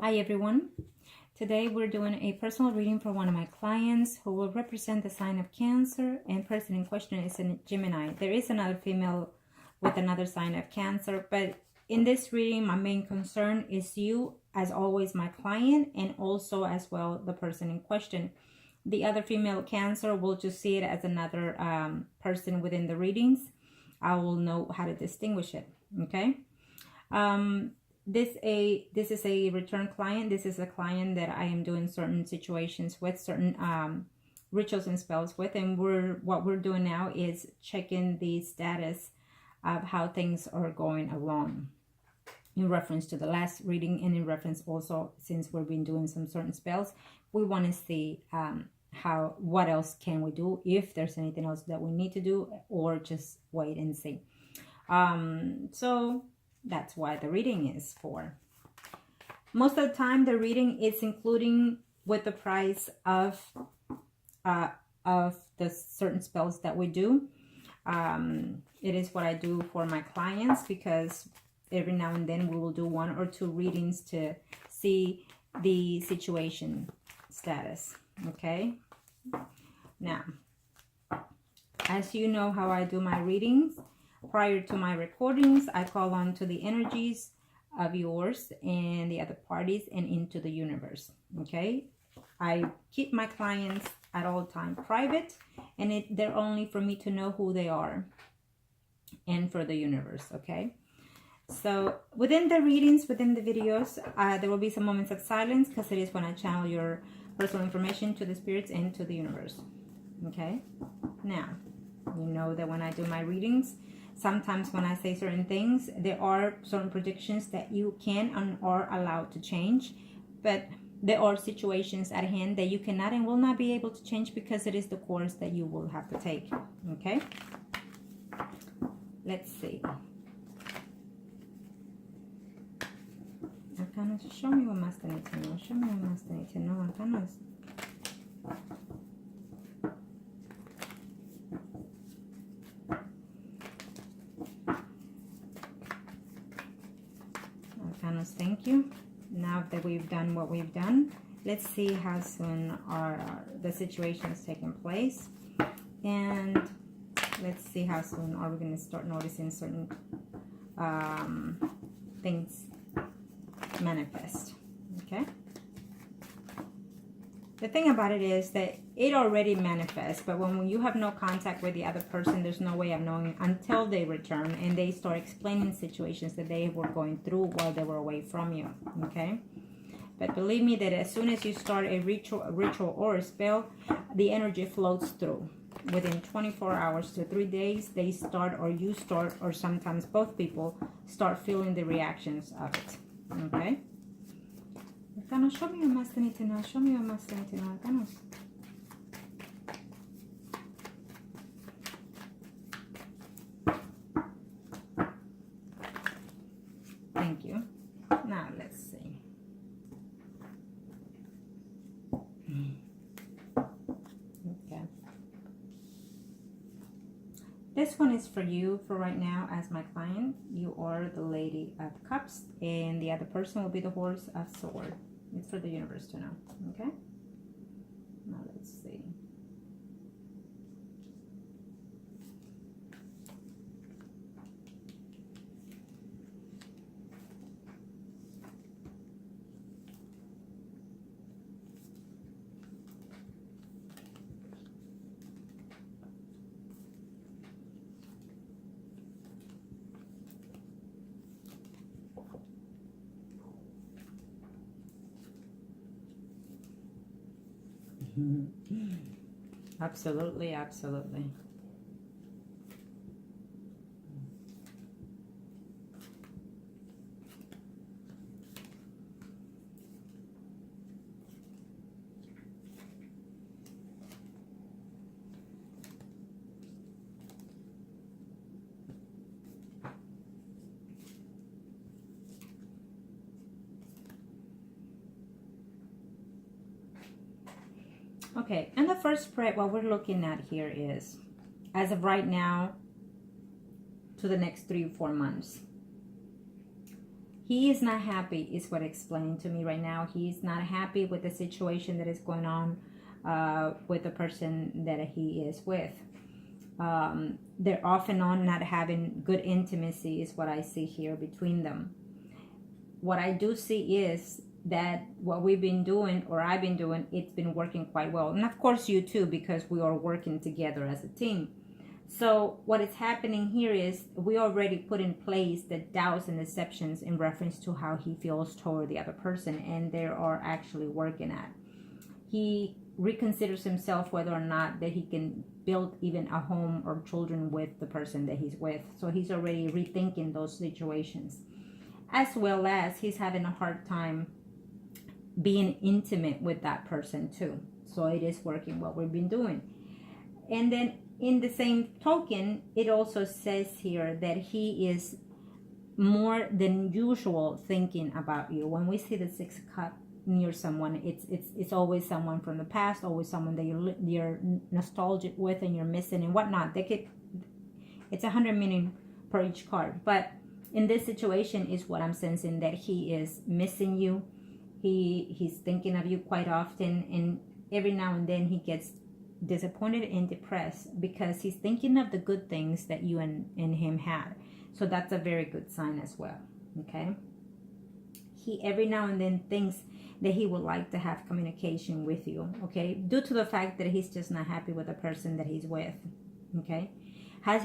Hi everyone. Today we're doing a personal reading for one of my clients who will represent the sign of Cancer, and person in question is a Gemini. There is another female with another sign of Cancer, but in this reading my main concern is you, as always, my client, and also as well the person in question. The other female Cancer will just see it as another person within the readings. I will know how to distinguish it. Okay. This is a return client. This is a client that I am doing certain situations with, certain rituals and spells with, and what we're doing now is checking the status of how things are going along in reference to the last reading, and in reference also, since we've been doing some certain spells, we want to see what else can we do, if there's anything else that we need to do, or just wait and see. So that's why the reading is for. Most of the time the reading is including with the price of the certain spells that we do. It is what I do for my clients, because every now and then we will do 1 or 2 readings to see the situation status. Okay, now as you know how I do my readings, prior to my recordings, I call on to the energies of yours and the other parties and into the universe. Okay, I keep my clients at all time private, and they're only for me to know who they are and for the universe. Okay, so within the readings, within the videos, there will be some moments of silence, because it is when I channel your personal information to the spirits and to the universe. Okay, now you know that when I do my readings, sometimes when I say certain things, there are certain predictions that you can and are allowed to change, but there are situations at hand that you cannot and will not be able to change, because it is the course that you will have to take. Okay, let's see. Arcanos, show me what Master needs to know. Show me what Master needs to know, Arcanos. Thank you. Now that we've done what we've done, let's see how soon the situation is taking place, and let's see how soon are we going to start noticing certain things manifest. Okay, the thing about it is that it already manifests, but when you have no contact with the other person, there's no way of knowing until they return and they start explaining situations that they were going through while they were away from you. Okay, but believe me that as soon as you start a ritual or a spell, the energy floats through. Within 24 hours to 3 days, they start, or you start, or sometimes both people start feeling the reactions of it. Okay, Arcanos, show me your Master need to know. Show me your Master need to know, Arcanos. Thank you. Now let's see. Okay. This one is for you for right now as my client. You are the Lady of Cups, and the other person will be the Horse of Swords. It's for the universe to know. Okay? Now let's see. Absolutely, absolutely. Okay, and the first spread, what we're looking at here is, as of right now, to the next 3 or 4 months. He is not happy, is what explained to me right now. He is not happy with the situation that is going on with the person that he is with. They're off and on not having good intimacy is what I see here between them. What I do see is that what we've been doing, or I've been doing, it's been working quite well. And of course you too, because we are working together as a team. So what is happening here is we already put in place the doubts and deceptions in reference to how he feels toward the other person, and they are actually working at. He reconsiders himself whether or not that he can build even a home or children with the person that he's with. So he's already rethinking those situations, as well as he's having a hard time being intimate with that person too. So it is working what we've been doing. And then in the same token, it also says here that he is more than usual thinking about you. When we see the 6 of Cups near someone, it's always someone from the past, always someone that you're nostalgic with and you're missing and whatnot. It's 100 meaning per each card, but in this situation is what I'm sensing, that he is missing you. He's thinking of you quite often, and every now and then he gets disappointed and depressed because he's thinking of the good things that you and him had. So that's a very good sign as well. Okay, he every now and then thinks that he would like to have communication with you, okay, due to the fact that he's just not happy with the person that he's with. Okay,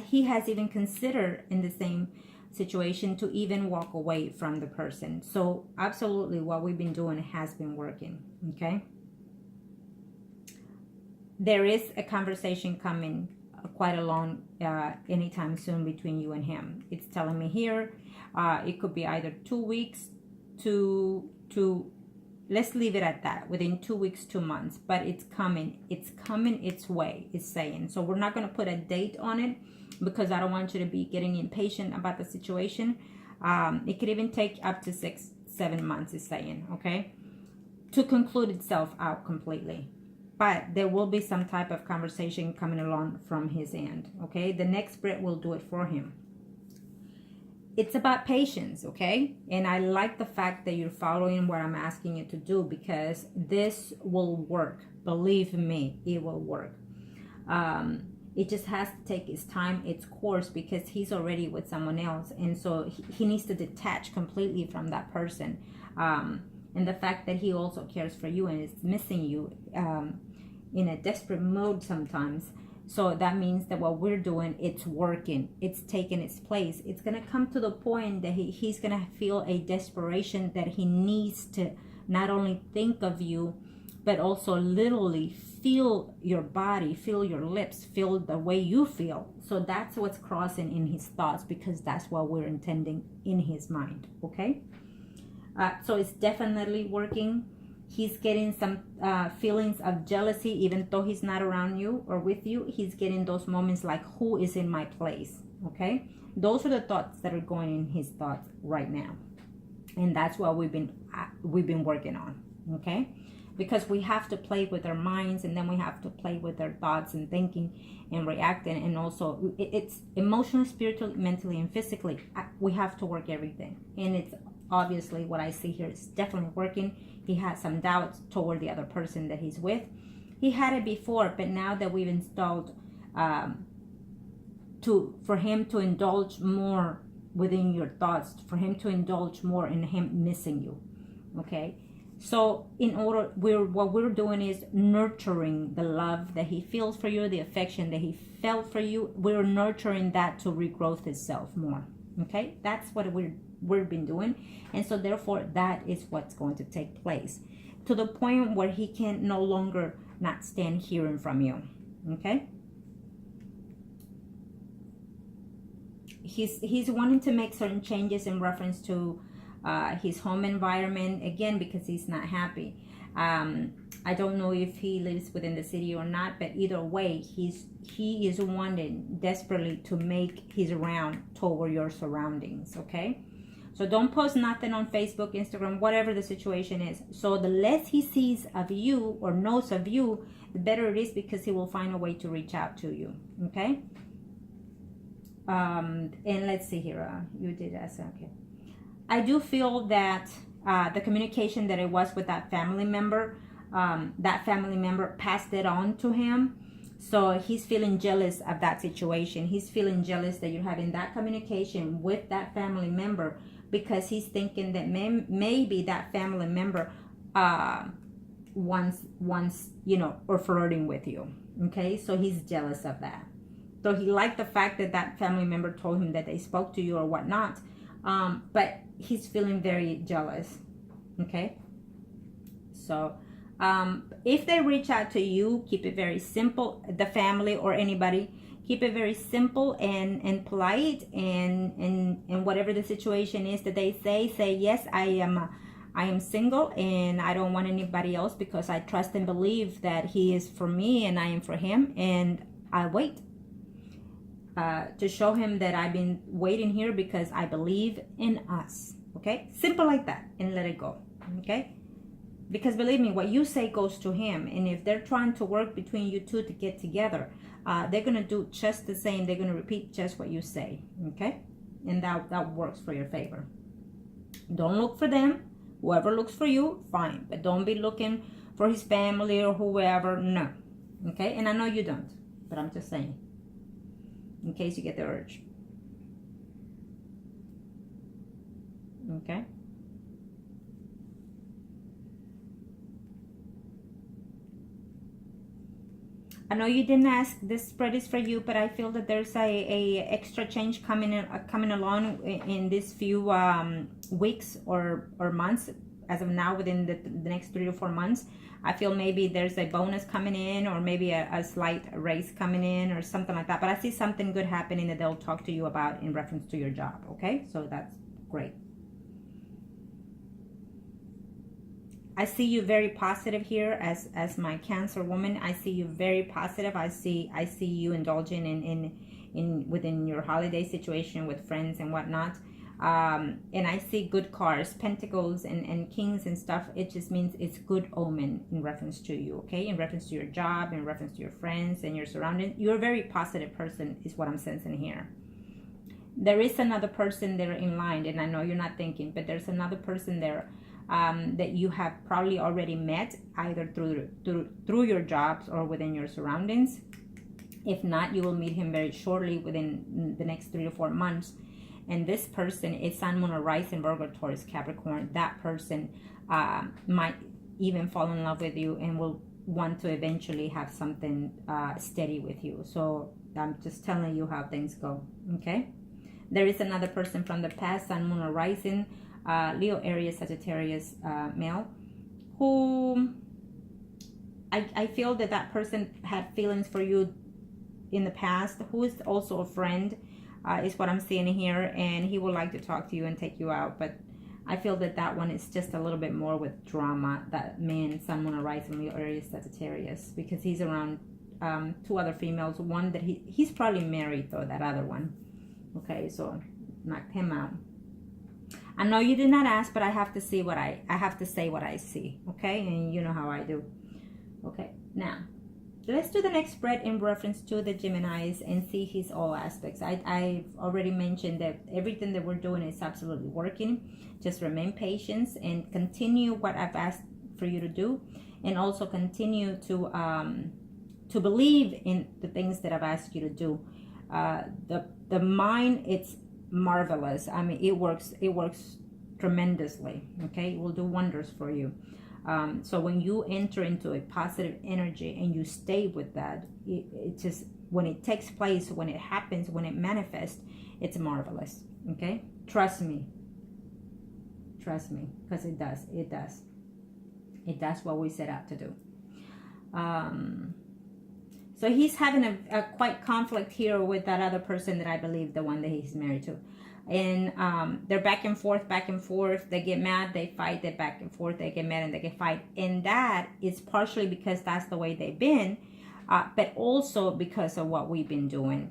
he has even considered in the same situation to even walk away from the person. So absolutely what we've been doing has been working. Okay, there is a conversation coming quite along anytime soon between you and him. It's telling me here it could be either 2 weeks to let's leave it at that, within 2 weeks, 2 months, but it's coming its way, it's saying. So we're not going to put a date on it because I don't want you to be getting impatient about the situation. It could even take up to 6-7 months, it's saying, okay, to conclude itself out completely. But there will be some type of conversation coming along from his end, okay? The next spirit will do it for him. It's about patience, okay? And I like the fact that you're following what I'm asking you to do, because this will work. Believe me, it will work. It just has to take its time, its course, because he's already with someone else. And so he needs to detach completely from that person. And the fact that he also cares for you and is missing you in a desperate mode sometimes. So that means that what we're doing, it's working. It's taking its place. It's going to come to the point that he's going to feel a desperation that he needs to not only think of you, but also literally feel your body, feel your lips, feel the way you feel. So that's what's crossing in his thoughts, because that's what we're intending in his mind, okay? So it's definitely working. He's getting some feelings of jealousy, even though he's not around you or with you. He's getting those moments like, who is in my place? Okay, those are the thoughts that are going in his thoughts right now, and that's what we've been working on. Okay, because we have to play with our minds, and then we have to play with our thoughts and thinking and reacting, and also it's emotionally, spiritually, mentally, and physically. We have to work everything, and it's obviously what I see here is definitely working. He has some doubts toward the other person that he's with. He had it before, but now that we've installed for him to indulge more within your thoughts, for him to indulge more in him missing you. Okay, so what we're doing is nurturing the love that he feels for you, the affection that he felt for you. We're nurturing that to regrowth itself more. Okay, that's what we've been doing, and so therefore that is what's going to take place, to the point where he can no longer not stand hearing from you. Okay, he's wanting to make certain changes in reference to his home environment, again, because he's not happy. I don't know if he lives within the city or not, but either way, he is wanting desperately to make his round toward your surroundings. Okay, so don't post nothing on Facebook, Instagram, whatever the situation is. So the less he sees of you or knows of you, the better it is, because he will find a way to reach out to you. Okay, and let's see here. You did ask. Okay, I do feel that the communication that it was with that family member passed it on to him. So he's feeling jealous of that situation. He's feeling jealous that you're having that communication with that family member, because he's thinking that maybe that family member wants, or flirting with you. Okay, so he's jealous of that. So he liked the fact that that family member told him that they spoke to you or whatnot, but he's feeling very jealous. Okay, so if they reach out to you, keep it very simple. The family or anybody, keep it very simple and polite, and whatever the situation is that they say yes, I am single and I don't want anybody else, because I trust and believe that he is for me and I am for him, and I wait to show him that I've been waiting here because I believe in us. Okay, simple like that, and let it go. Okay, because believe me, what you say goes to him, and if they're trying to work between you two to get together, they're gonna do just the same. They're gonna repeat just what you say. Okay, and that works for your favor. Don't look for them. Whoever looks for you, fine, but don't be looking for his family or whoever. No. Okay, and I know you don't, but I'm just saying, in case you get the urge. Okay. I know you didn't ask, this spread is for you, but I feel that there's a extra change coming along in these few weeks or months. As of now, within the next 3 to 4 months, I feel maybe there's a bonus coming in, or maybe a slight raise coming in, or something like that. But I see something good happening that they'll talk to you about in reference to your job. Okay, so that's great. I see you very positive here as my Cancer woman. I see you very positive. I see you indulging in within your holiday situation with friends and whatnot. And I see good cards, pentacles and kings and stuff. It just means it's good omen in reference to you, okay? In reference to your job, in reference to your friends and your surroundings. You're a very positive person is what I'm sensing here. There is another person there in line, and I know you're not thinking, but there's another person there that you have probably already met, either through your jobs or within your surroundings. If not, you will meet him very shortly within the next 3 to 4 months. And this person is Sun, Moon, or Rising, Virgo, Taurus, Capricorn. That person might even fall in love with you and will want to eventually have something steady with you. So I'm just telling you how things go, okay? There is another person from the past, Sun, Moon, or Rising, Leo, Aries, Sagittarius, male, who I feel that person had feelings for you in the past, who is also a friend, is what I'm seeing here, and he would like to talk to you and take you out. But I feel that one is just a little bit more with drama, that man, Sun, Moon, or Rising, Leo, Aries, Sagittarius, because he's around 2 other females. One that he's probably married though, that other one. Okay, so knocked him out. I know you did not ask, but I have to see I have to say what I see, okay? And you know how I do. Okay, now let's do the next spread in reference to the Geminis and see his all aspects. I've already mentioned that everything that we're doing is absolutely working. Just remain patient and continue what I've asked for you to do, and also continue to believe in the things that I've asked you to do. The mind, it's marvelous. I mean, it works tremendously. Okay, it will do wonders for you. So when you enter into a positive energy and you stay with that, it just, when it takes place, when it happens, when it manifests, it's marvelous. Okay, trust me, because it does what we set out to do. So he's having a quite conflict here with that other person that I believe, the one that he's married to. And they're back and forth. They get mad, they fight, they back and forth, they get mad and they get fight. And that is partially because that's the way they've been, but also because of what we've been doing,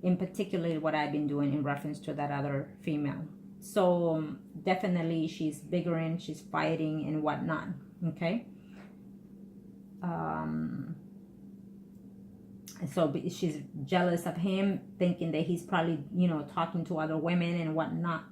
in particular what I've been doing in reference to that other female. So definitely she's bickering, she's fighting and whatnot, okay? So she's jealous of him, thinking that he's probably, talking to other women and whatnot.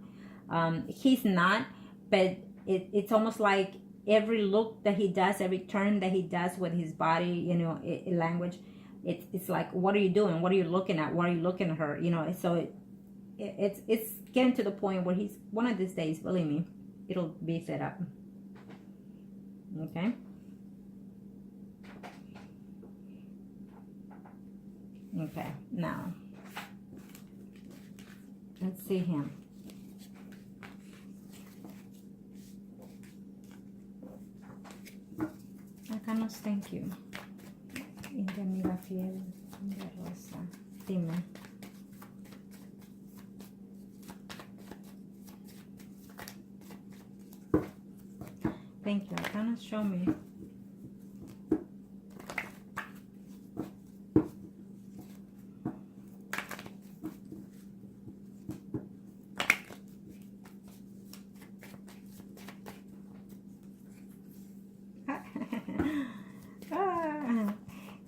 He's not, but it's almost like every look that he does, every turn that he does with his body, you know, language, it's like, what are you doing? What are you looking at? Why are you looking at her? You know, so it's getting to the point where he's, one of these days, believe me, it'll be set up. Okay. Okay, now let's see him. Arcanos, thank you. India amiga fiel, India Rosa, dime. Thank you, Arcanos, show me.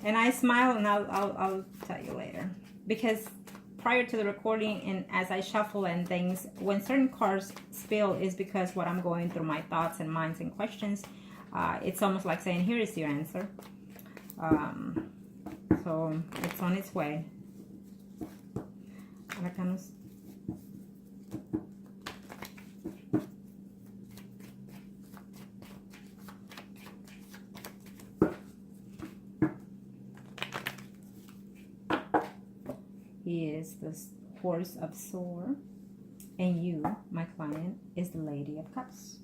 And I smile, and I'll tell you later, because prior to the recording and as I shuffle and things, when certain cards spill is because what I'm going through, my thoughts and minds and questions. It's almost like saying, here is your answer. So it's on its way. He is the Horse of Swords, and you, my client, is the Lady of Cups.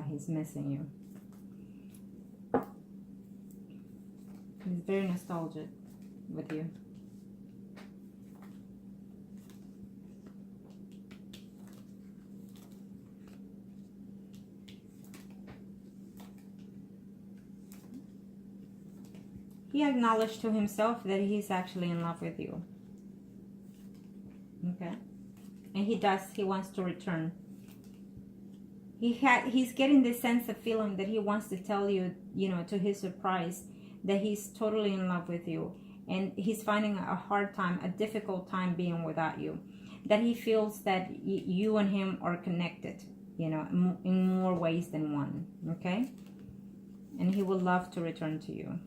He's missing you. He's very nostalgic with you. He acknowledged to himself that he's actually in love with you. Okay? And he wants to return. He's getting this sense of feeling that he wants to tell you, you know, to his surprise, that he's totally in love with you. And he's finding a hard time, a difficult time being without you. That he feels that you and him are connected, you know, in more ways than one. Okay? And he would love to return to you.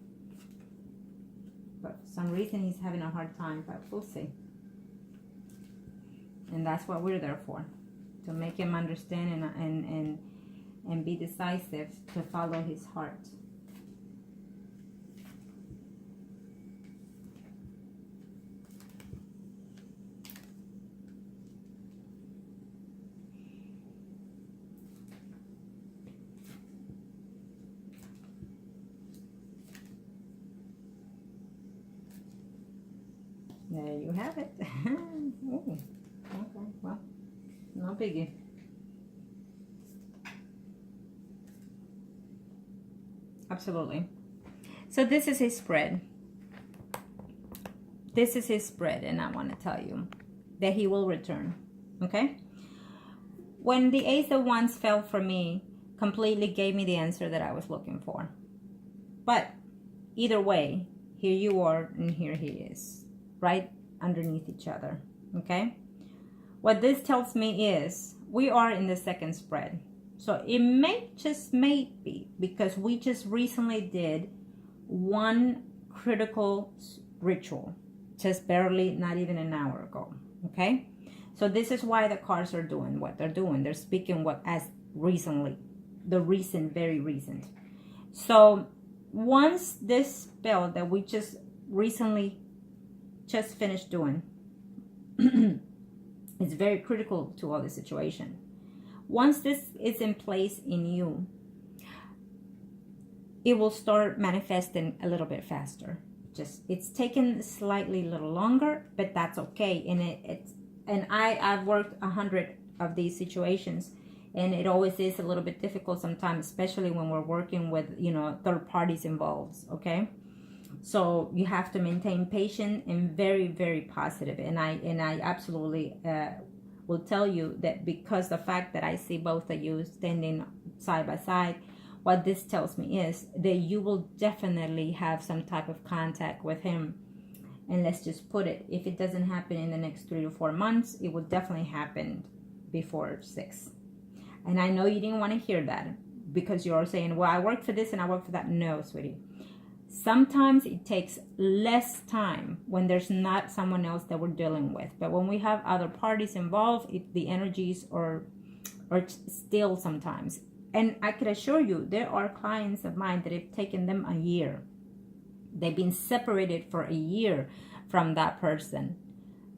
But for some reason he's having a hard time, but we'll see. And that's what we're there for, to make him understand and be decisive to follow his heart. There you have it. Ooh, okay, well, no biggie. Absolutely. So this is his spread. This is his spread, and I want to tell you that he will return. Okay? When the Ace of Wands fell for me, completely gave me the answer that I was looking for. But either way, here you are and here he is. Right underneath each other. Okay? What this tells me is we are in the second spread. So it may be because we just recently did one critical ritual, just barely, not even an hour ago. Okay? So this is why the cards are doing what they're doing. They're speaking what as recently, the recent, very recent. So once this spell that we just recently just finished doing it's very critical to all the situation. Once this is in place in you, it will start manifesting a little bit faster. Just it's taken slightly a little longer, but that's okay. And I've worked 100 of these situations, and it always is a little bit difficult sometimes, especially when we're working with, you know, third parties involved. Okay. So you have to maintain patience and very, very positive. And I absolutely will tell you that, because the fact that I see both of you standing side by side, what this tells me is that you will definitely have some type of contact with him. And let's just put it, if it doesn't happen in the next 3 to 4 months, it will definitely happen before 6. And I know you didn't want to hear that because you're saying, well, I work for this and I work for that. No, sweetie. Sometimes it takes less time when there's not someone else that we're dealing with. But when we have other parties involved, the energies are still sometimes. And I can assure you, there are clients of mine that have taken them a year. They've been separated for a year from that person.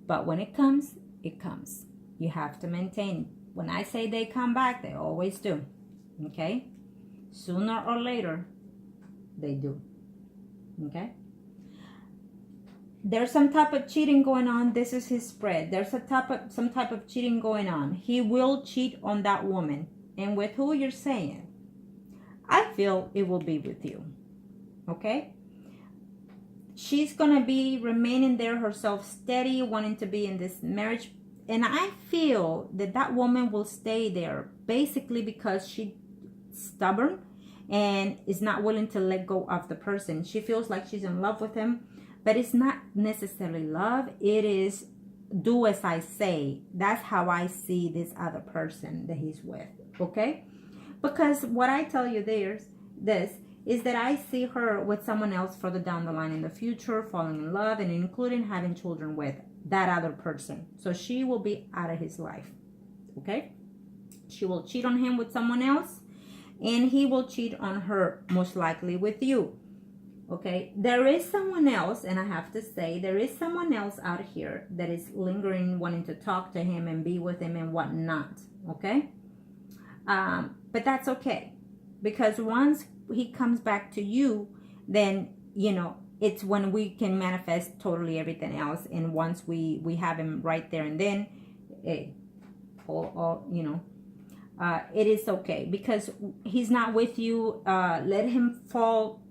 But when it comes, it comes. You have to maintain. When I say they come back, they always do. Okay? Sooner or later, they do. Okay? There's some type of cheating going on. This is his spread. There's some type of cheating going on. He will cheat on that woman. And with who you're saying, I feel it will be with you. Okay? She's going to be remaining there herself, steady, wanting to be in this marriage. And I feel that that woman will stay there basically because she's stubborn and is not willing to let go of the person. She feels like she's in love with him, but it's not necessarily love. It is do as I say. That's how I see this other person that he's with. Okay? Because what I tell you this is that I see her with someone else further down the line in the future, falling in love, and including having children with that other person. So she will be out of his life. Okay? She will cheat on him with someone else, and he will cheat on her, most likely with you. Okay? There is someone else, and I have to say, there is someone else out here that is lingering, wanting to talk to him and be with him and whatnot. Okay? But that's okay. Because once he comes back to you, then, you know, it's when we can manifest totally everything else. And once we have him right there and then, it is okay. Because he's not with you. Let him fall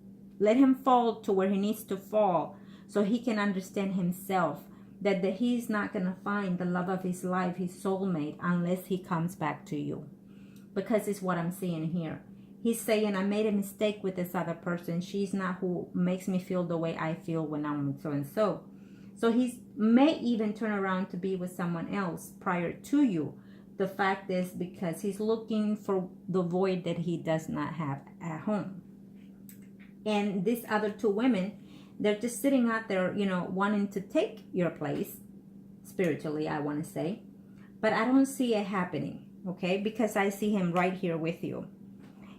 to where he needs to fall, so he can understand himself that he's not going to find the love of his life, his soulmate, unless he comes back to you. Because it's what I'm seeing here. He's saying, I made a mistake with this other person. She's not who makes me feel the way I feel when I'm with so-and-so. So he may even turn around to be with someone else prior to you. The fact is because he's looking for the void that he does not have at home. And these other two women, they're just sitting out there, you know, wanting to take your place, spiritually, I want to say. But I don't see it happening, okay? Because I see him right here with you.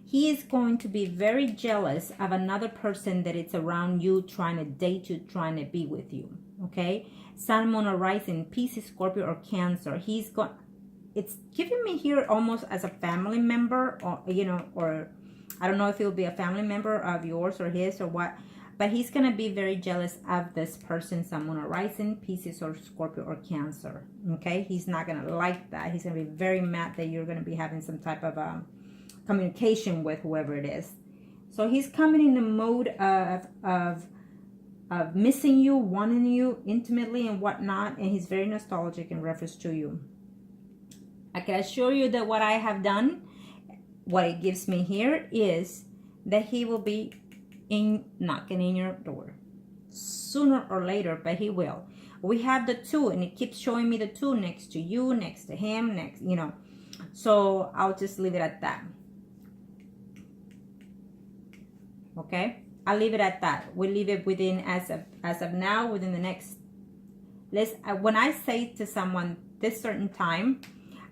He is going to be very jealous of another person that is around you, trying to date you, trying to be with you. Okay? Sun, Moon, or Rising, Pisces, Scorpio, or Cancer. It's giving me here almost as a family member, or, you know, or I don't know if he'll be a family member of yours or his or what. But he's going to be very jealous of this person, Sun, Moon, or Rising, Pisces, or Scorpio, or Cancer. Okay? He's not going to like that. He's going to be very mad that you're going to be having some type of communication with whoever it is. So he's coming in the mode of missing you, wanting you intimately and whatnot, and he's very nostalgic in reference to you. I can assure you that what I have done, what it gives me here is that he will be knocking in your door sooner or later, but he will. We have the 2, and it keeps showing me the 2 next to you, next to him, next, you know. So I'll just leave it at that. Okay, I'll leave it at that. We'll leave it within, as of now, within the next, when I say to someone this certain time,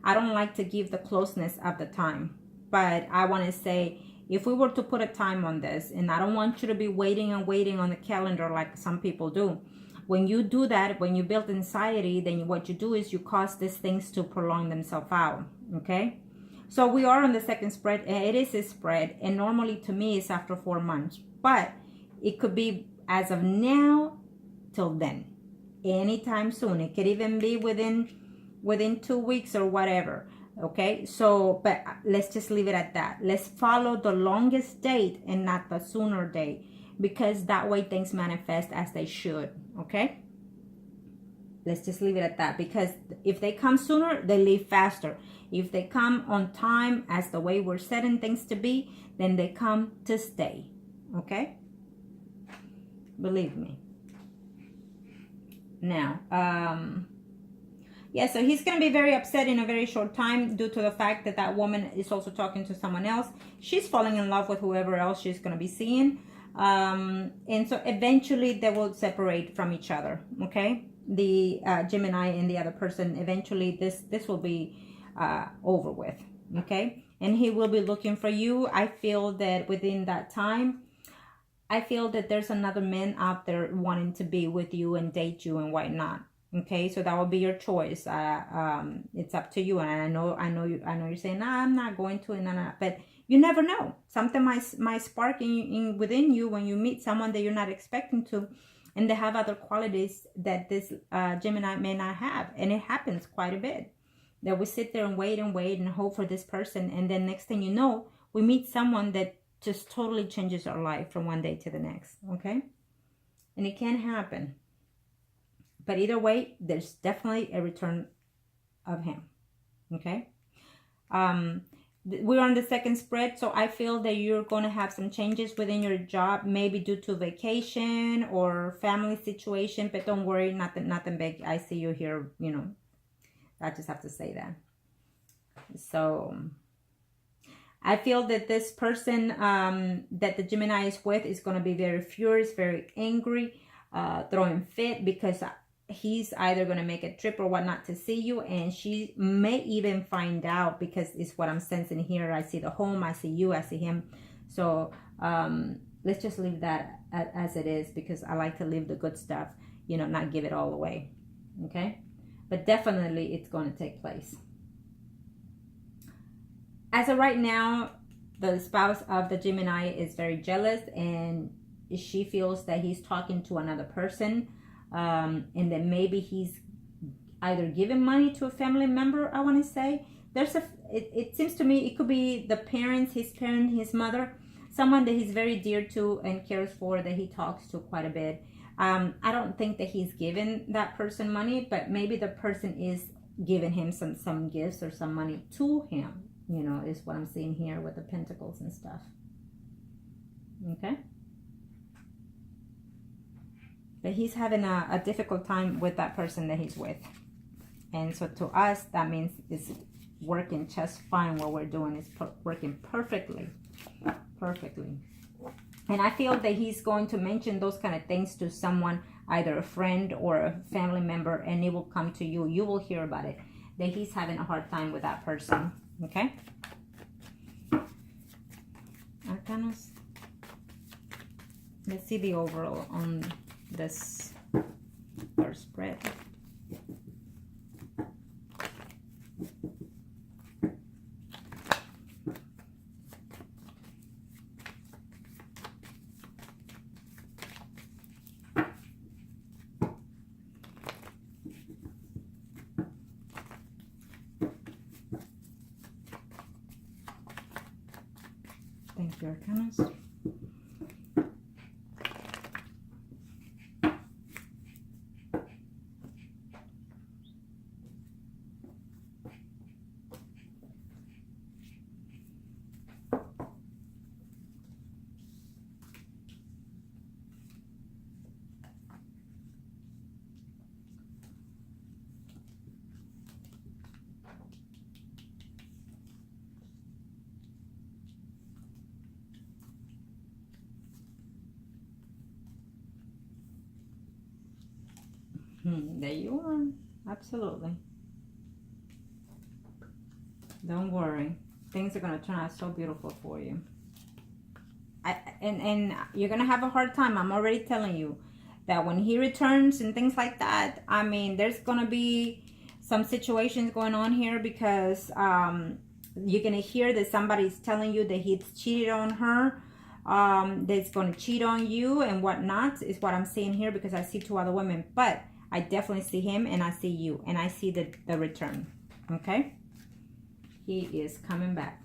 I don't like to give the closeness of the time, but I want to say, if we were to put a time on this, and I don't want you to be waiting and waiting on the calendar like some people do. When you do that, when you build anxiety, then what you do is you cause these things to prolong themselves out. Okay? So we are on the second spread, and it is a spread, and normally to me it's after 4 months, but it could be as of now till then, anytime soon. It could even be within 2 weeks or whatever. Okay, so but let's just leave it at that. Let's follow the longest date and not the sooner date, because that way things manifest as they should. Okay, let's just leave it at that, because if they come sooner, they leave faster. If they come on time, as the way we're setting things to be, then they come to stay. Okay? Believe me. Now, Yeah, so he's going to be very upset in a very short time due to the fact that that woman is also talking to someone else. She's falling in love with whoever else she's going to be seeing. And so eventually they will separate from each other, okay? The Gemini and the other person, eventually this will be over with, okay? And he will be looking for you. I feel that within that time, I feel that there's another man out there wanting to be with you and date you and whatnot. Okay, so that will be your choice. It's up to you. And I know you're saying, nah, I'm not going to, and but you never know. Something might spark in within you when you meet someone that you're not expecting to, and they have other qualities that this Gemini may not have. And it happens quite a bit. That we sit there and wait and hope for this person, and then next thing you know, we meet someone that just totally changes our life from one day to the next. Okay, and it can happen. But either way, there's definitely a return of him. Okay. We're on the second spread, so I feel that you're going to have some changes within your job, maybe due to vacation or family situation. But don't worry, nothing big. I see you here. You know, I just have to say that. So I feel that this person that the Gemini is with is going to be very furious, very angry, throwing fit, because he's either going to make a trip or whatnot to see you, and she may even find out, because it's what I'm sensing here. I see the home, I see you, I see him. So let's just leave that as it is, because I like to leave the good stuff, you know, not give it all away. Okay, but definitely it's going to take place. As of right now, the spouse of the Gemini is very jealous, and she feels that he's talking to another person. And then maybe he's either giving money to a family member. I want to say it seems to me it could be the parents, his mother, someone that he's very dear to and cares for, that he talks to quite a bit. I don't think that he's given that person money, but maybe the person is giving him some gifts or some money to him, you know, is what I'm seeing here with the pentacles and stuff. Okay. But he's having a difficult time with that person that he's with. And so to us, that means it's working just fine. What we're doing is working perfectly. Perfectly. And I feel that he's going to mention those kind of things to someone, either a friend or a family member, and it will come to you. You will hear about it, that he's having a hard time with that person. Okay? Arcanas. Let's see the overall on this first spread. Thank you, Arcanas. There you are. Absolutely. Don't worry. Things are going to turn out so beautiful for you. And you're going to have a hard time. I'm already telling you that when he returns and things like that, I mean, there's going to be some situations going on here, because you're going to hear that somebody's telling you that he's cheated on her, that's going to cheat on you and whatnot, is what I'm seeing here, because I see two other women. But I definitely see him, and I see you, and I see the return. Okay? He is coming back.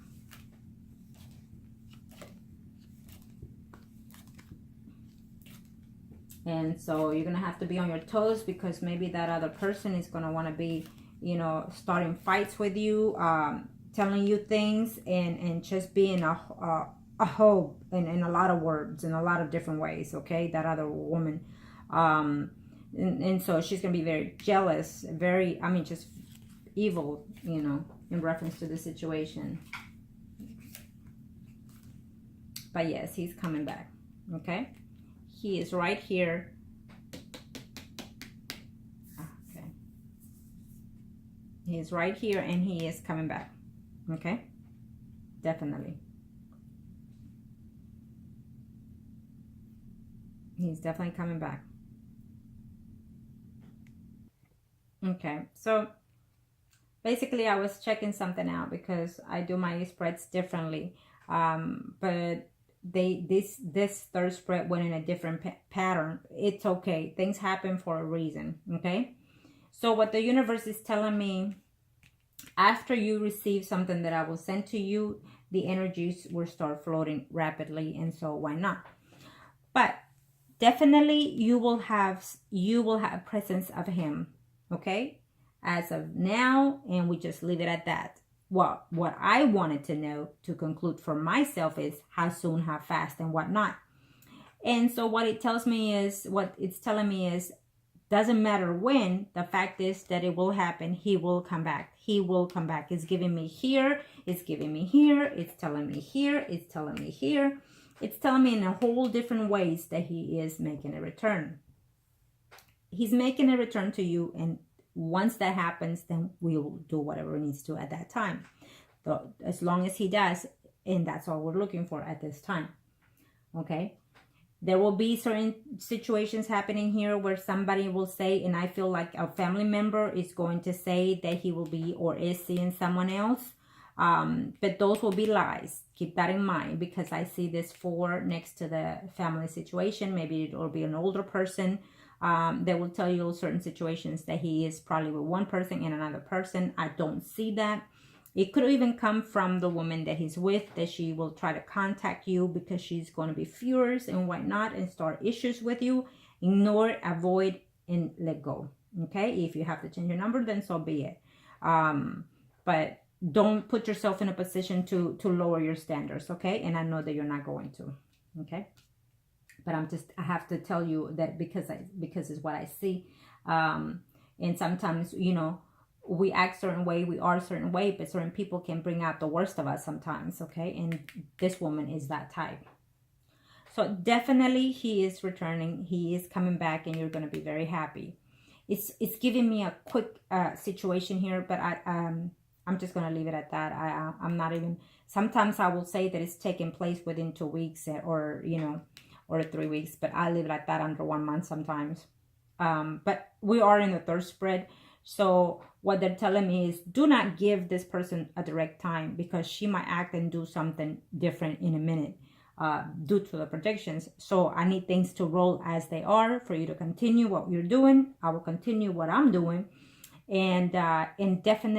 And so you're going to have to be on your toes, because maybe that other person is going to want to be, you know, starting fights with you, telling you things, and just being a hoe in a lot of words, in a lot of different ways, okay? That other woman. And so she's going to be very jealous, very, I mean, just evil, you know, in reference to the situation. But yes, he's coming back. Okay, he is right here. Okay, he is right here, and he is coming back. Okay, definitely. He's definitely coming back. Okay, so basically I was checking something out because I do my spreads differently. But this third spread went in a different pattern. It's okay. Things happen for a reason. Okay, so what the universe is telling me, after you receive something that I will send to you, the energies will start floating rapidly, and so why not? But definitely you will have presence of him. Okay, as of now, and we just leave it at that. What I wanted to know to conclude for myself is how soon, how fast, and whatnot. And so what it's telling me is, doesn't matter when, the fact is that it will happen. He will come back. He will come back. It's giving me here. It's giving me here. It's telling me here. It's telling me here. It's telling me in a whole different ways that he is making a return. He's making a return to you, and once that happens, then we'll do whatever it needs to at that time. So as long as he does, and that's all we're looking for at this time. Okay, there will be certain situations happening here where somebody will say, and I feel like a family member is going to say that he will be or is seeing someone else. But those will be lies. Keep that in mind, because I see this 4 next to the family situation. Maybe it will be an older person. They will tell you certain situations that he is probably with one person and another person. I don't see that. It could even come from the woman that he's with, that she will try to contact you because she's going to be furious and whatnot and start issues with you. Ignore, avoid, and let go. Okay, if you have to change your number, then so be it. But don't put yourself in a position to lower your standards. Okay, and I know that you're not going to. Okay, but I have to tell you that because it's what I see. And sometimes, you know, we act certain way, we are a certain way, but certain people can bring out the worst of us sometimes. Okay, and this woman is that type. So definitely he is returning. He is coming back, and you're going to be very happy. It's giving me a quick situation here, but I'm just going to leave it at that. I'm not even, sometimes I will say that it's taking place within 2 weeks or, you know, or 3 weeks, but I leave it at that, under 1 month sometimes. But we are in the third spread. So what they're telling me is, do not give this person a direct time, because she might act and do something different in a minute due to the predictions. So I need things to roll as they are for you to continue what you're doing. I will continue what I'm doing. And definitely